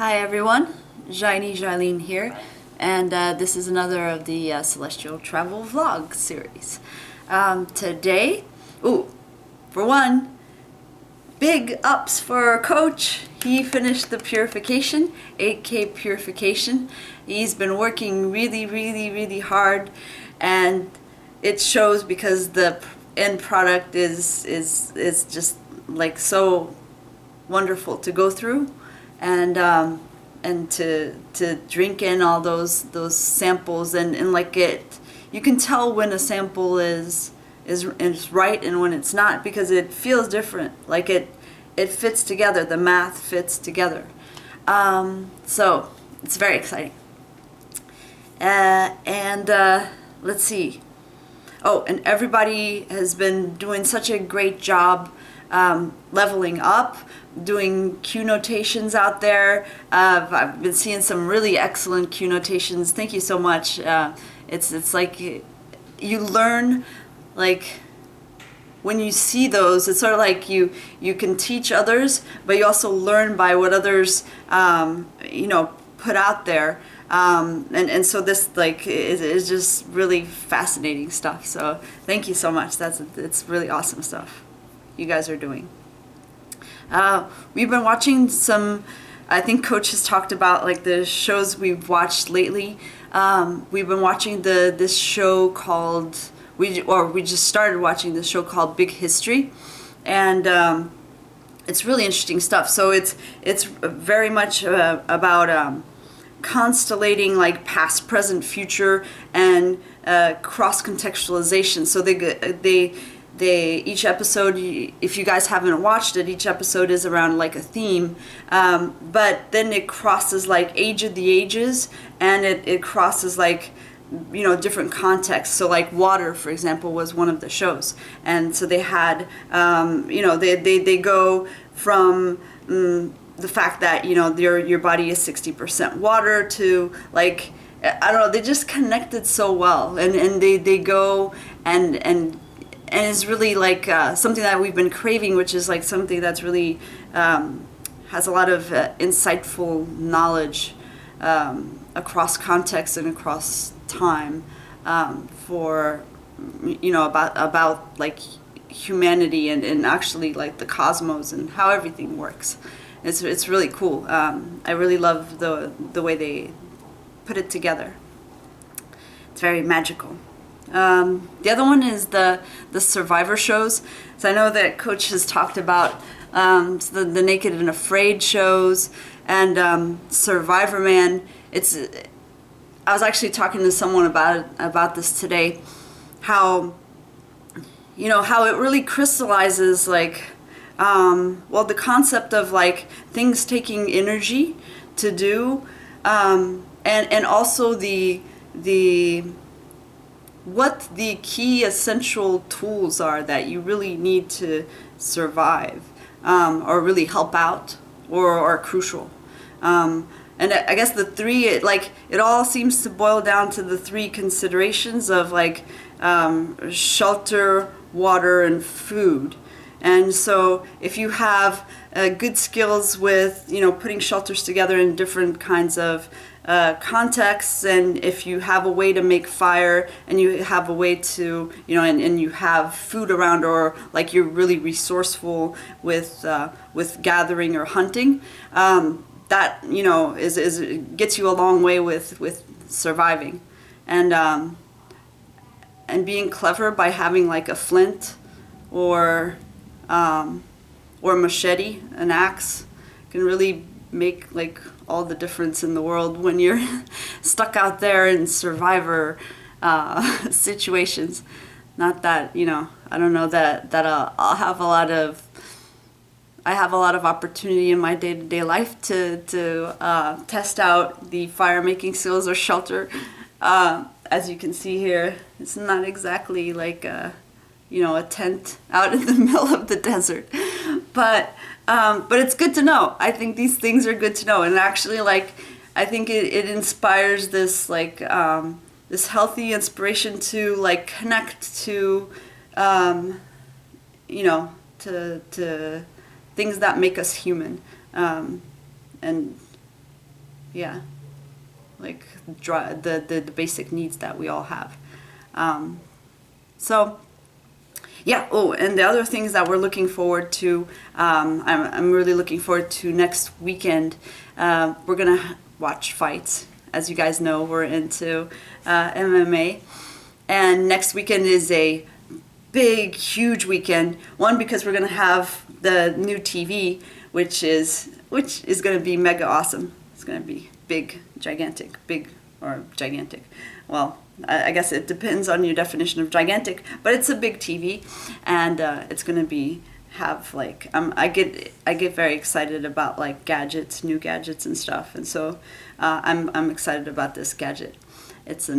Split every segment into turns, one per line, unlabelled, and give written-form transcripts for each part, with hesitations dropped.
Hi everyone, Jailene here, and this is another of the Celestial Travel Vlog series. Today, for one, big ups for our coach. He finished the purification, 8K purification. He's been working really hard, and it shows because the end product is just like so wonderful to go through, and to drink in all those samples, and like you can tell when a sample is right and when it's not, because it feels different, like it fits together, the math fits together. So it's very exciting. And let's see. Oh, and everybody has been doing such a great job leveling up, doing Q notations out there. I've been seeing some really excellent Q notations. Thank you so much. It's like you learn, like when you see those, it's sort of like you can teach others, but you also learn by what others put out there. And so this is just really fascinating stuff. So thank you so much. It's really awesome stuff you guys are doing. We've been watching some, I think Coach has talked about like the shows we've watched lately. We've been watching this show called, we just started watching this show called Big History, and it's really interesting stuff. So it's very much about constellating like past, present, future, and cross contextualization. So they each episode, if you guys haven't watched it, each episode is around like a theme, but then it crosses like Age of the Ages, and it crosses like different contexts. So like water, for example, was one of the shows, and so they had they go from the fact that your body is 60% water to like, I don't know, they just connected so well, and they go and it's really like something that we've been craving, which is like something that's really has a lot of insightful knowledge across context and across time, for about like humanity and actually like the cosmos and how everything works. It's really cool. I really love the way they put it together. It's very magical. The other one is the Survivor shows. So I know that Coach has talked about the Naked and Afraid shows, and Survivorman. I was actually talking to someone about this today, how how it really crystallizes like the concept of like things taking energy to do, and also what the key essential tools are that you really need to survive, or really help out, or are crucial. And I guess the three, it all seems to boil down to the three considerations of like shelter, water, and food. And so if you have good skills with putting shelters together in different kinds of contexts, and if you have a way to make fire, and you have a way to and you have food around, or like you're really resourceful with gathering or hunting, that is gets you a long way with surviving, and being clever by having like a flint or machete, an axe, can really make like all the difference in the world when you're stuck out there in survivor situations. Not that I don't know that I'll have a lot of. I have a lot of opportunity in my day-to-day life to test out the fire-making skills or shelter. As you can see here, it's not exactly like a tent out in the middle of the desert, but it's good to know. I think these things are good to know, and actually, like, I think it inspires this like this healthy inspiration to like connect to to things that make us human, and Yeah, like the basic needs that we all have. So yeah. Oh, and the other things that we're looking forward to, I'm really looking forward to next weekend. We're gonna watch fights. As you guys know, we're into MMA, and next weekend is a big, huge weekend. One, because we're gonna have the new TV, which is gonna be mega awesome. It's gonna be big, gigantic, big or gigantic. Well, I guess it depends on your definition of gigantic, but it's a big TV, and it's gonna be have like I get very excited about like gadgets, new gadgets and stuff, and so I'm excited about this gadget. It's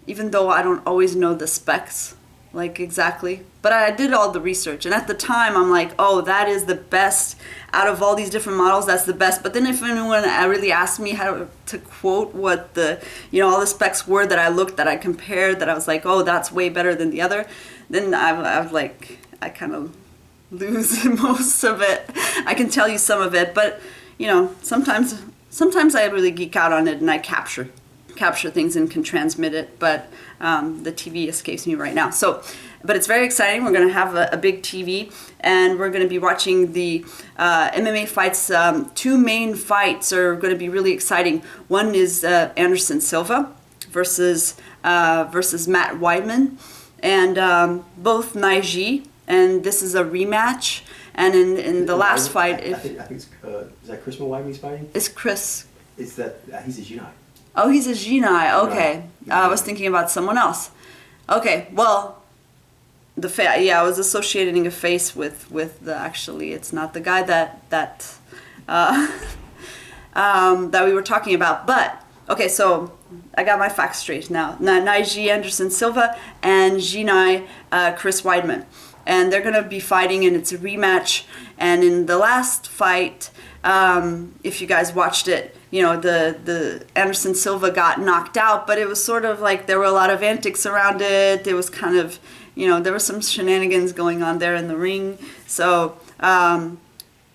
even though I don't always know the specs like exactly, but I did all the research, and at the time I'm like, oh, that is the best out of all these different models, that's the best. But then if anyone really asked me how to quote what the all the specs were that I looked, that I compared, that I was like, oh, that's way better than the other, then I kind of lose most of it. I can tell you some of it, but sometimes I really geek out on it and I capture things and can transmit it, but the TV escapes me right now. So, but it's very exciting. We're going to have a big TV, and we're going to be watching the MMA fights. Two main fights are going to be really exciting. One is Anderson Silva versus Matt Weidman, and both Naiji, and this is a rematch. And in the last fight,
I think it's, is that Chris Weidman he's fighting?
It's Chris.
It's that he's a Jinai.
Oh, he's a Jinai. Okay, I was thinking about someone else. Okay, well, I was associating a face with the. Actually, it's not the guy that that we were talking about. But okay, so I got my facts straight now. Naiji Anderson Silva and Jinai Chris Weidman, and they're gonna be fighting, and it's a rematch. And in the last fight, if you guys watched it, the Anderson Silva got knocked out, but it was sort of like there were a lot of antics around it. It was kind of, there were some shenanigans going on there in the ring. So,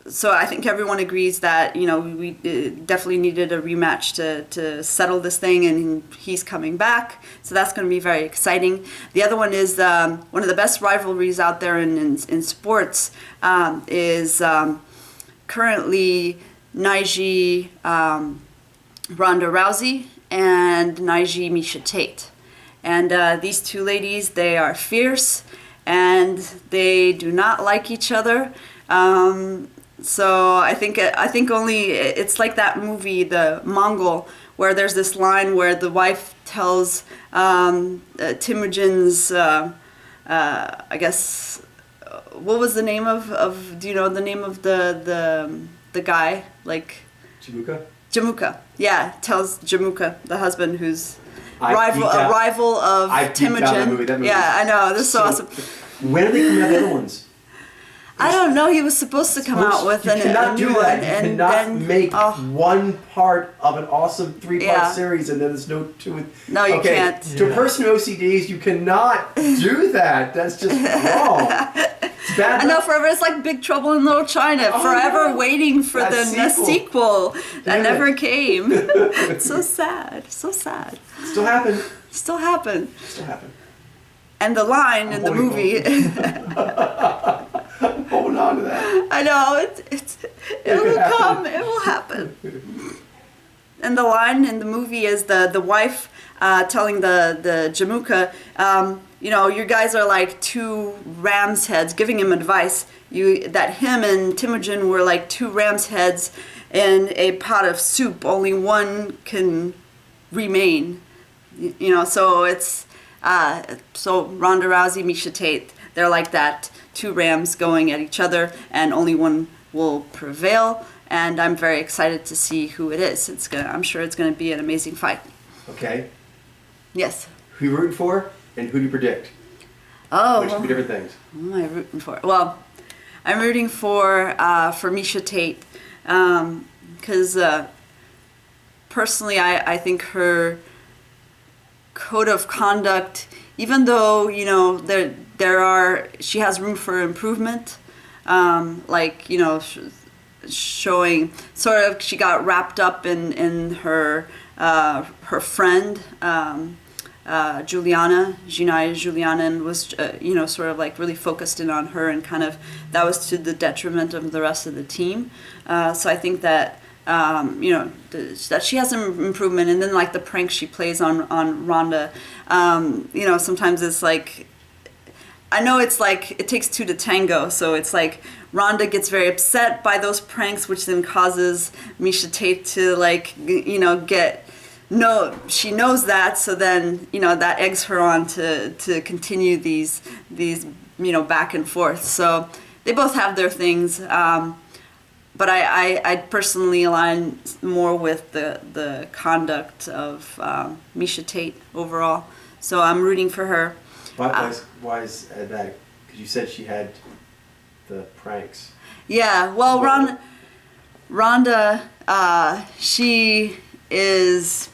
so I think everyone agrees that, we definitely needed a rematch to settle this thing, and he's coming back. So that's going to be very exciting. The other one is one of the best rivalries out there in sports is currently Naiji Ronda Rousey and Naiji Miesha Tate. And these two ladies, they are fierce and they do not like each other. So I think only it's like that movie, The Mongol, where there's this line where the wife tells Temujin's, I guess, what was the name of do you know the name of the guy, like Jamuka, yeah, tells Jamuka, the husband, who's a rival of Temujin. Yeah, I know, this is so awesome.
When are they coming out the other ones?
I don't know. He was supposed to come out with a new one, and
you cannot
then
make one part of an awesome 3-part series, and then there's no two.
No, you can't.
To a person with OCDs, you cannot do that. That's just wrong. It's bad.
I know. Forever, it's like Big Trouble in Little China. Forever waiting for the sequel that never came. It's so sad. So sad.
Still happened.
Still happened.
Still happened.
And the line in the movie.
I'm holding on to that.
I know, it will come, it will happen. And the line in the movie is the wife telling the Jamuka, you guys are like two ram's heads, giving him advice. That him and Temujin were like two ram's heads in a pot of soup. Only one can remain. So it's so Ronda Rousey, Miesha Tate, they're like that. Two rams going at each other, and only one will prevail. And I'm very excited to see who it is. I'm sure it's gonna be an amazing fight.
Okay.
Yes.
Who you rooting for, and who do you predict?
Oh.
Which could be different things.
Who am I rooting for? Well, I'm rooting for Miesha Tate, because personally, I think her code of conduct, even though she has room for improvement, showing sort of she got wrapped up in her her friend Juliana, and was sort of like really focused in on her, and kind of that was to the detriment of the rest of the team. So I think that that she has some improvement, and then like the prank she plays on Rhonda, sometimes it's like, I know it's like it takes two to tango, so it's like Rhonda gets very upset by those pranks, which then causes Misha Tate to like she knows that, so then that eggs her on to continue these back and forth. So they both have their things, but I personally align more with the conduct of Misha Tate overall. So I'm rooting for her.
Why is that? Because you said she had the pranks.
Yeah, well, Rhonda, she is,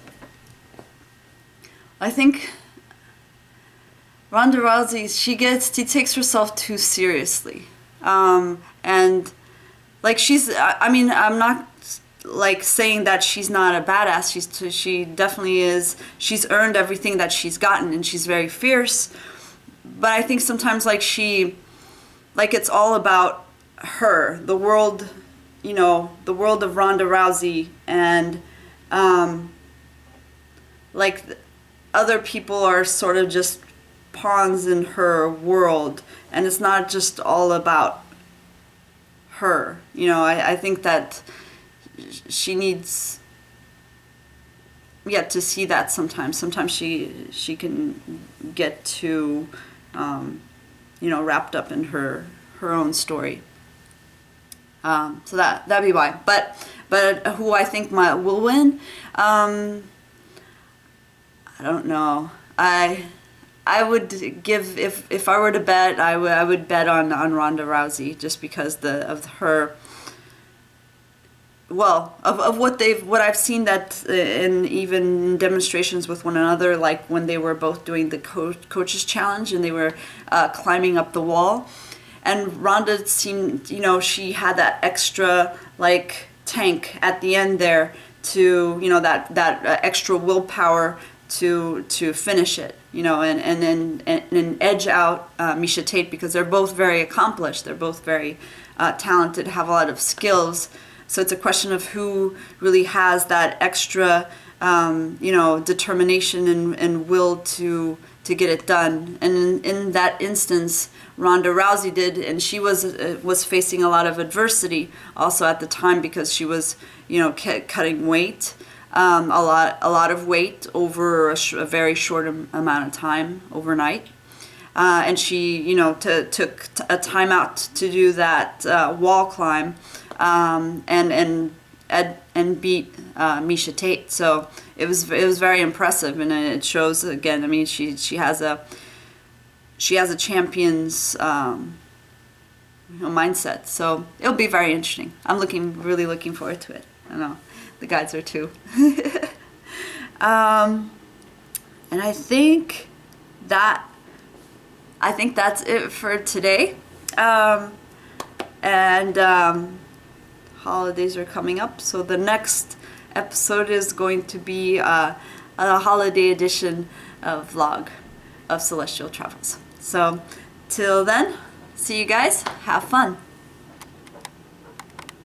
I think, Ronda Rousey, she takes herself too seriously. And like I'm not like saying that she's not a badass. She definitely is. She's earned everything that she's gotten, and she's very fierce. But I think sometimes it's all about her, the world, the world of Ronda Rousey, and other people are sort of just pawns in her world, and it's not just all about her. I think that she needs to see that sometimes. Sometimes she can get too wrapped up in her own story. So that'd be why. But who I think will win, I don't know. I would give, if I were to bet, I would bet on Ronda Rousey, just because of her. Well, of what I've seen, that in even demonstrations with one another, like when they were both doing the coaches challenge and they were climbing up the wall, and Rhonda seemed, she had that extra like tank at the end there to, that extra willpower to finish it, and then edge out Misha Tate, because they're both very accomplished, they're both very talented, have a lot of skills. So it's a question of who really has that extra, determination and will to get it done. And in that instance, Ronda Rousey did, and she was facing a lot of adversity also at the time, because she was, cutting weight, a lot of weight over a very short amount of time overnight. And she, took a time out to do that wall climb. And beat Misha Tate. So it was very impressive, and it shows again. I mean, she has a champion's mindset. So it'll be very interesting. I'm really looking forward to it. I know the guys are too. And I think that's it for today. Holidays are coming up, so the next episode is going to be a holiday edition of vlog of Celestial Travels. So till then, see you guys, have fun.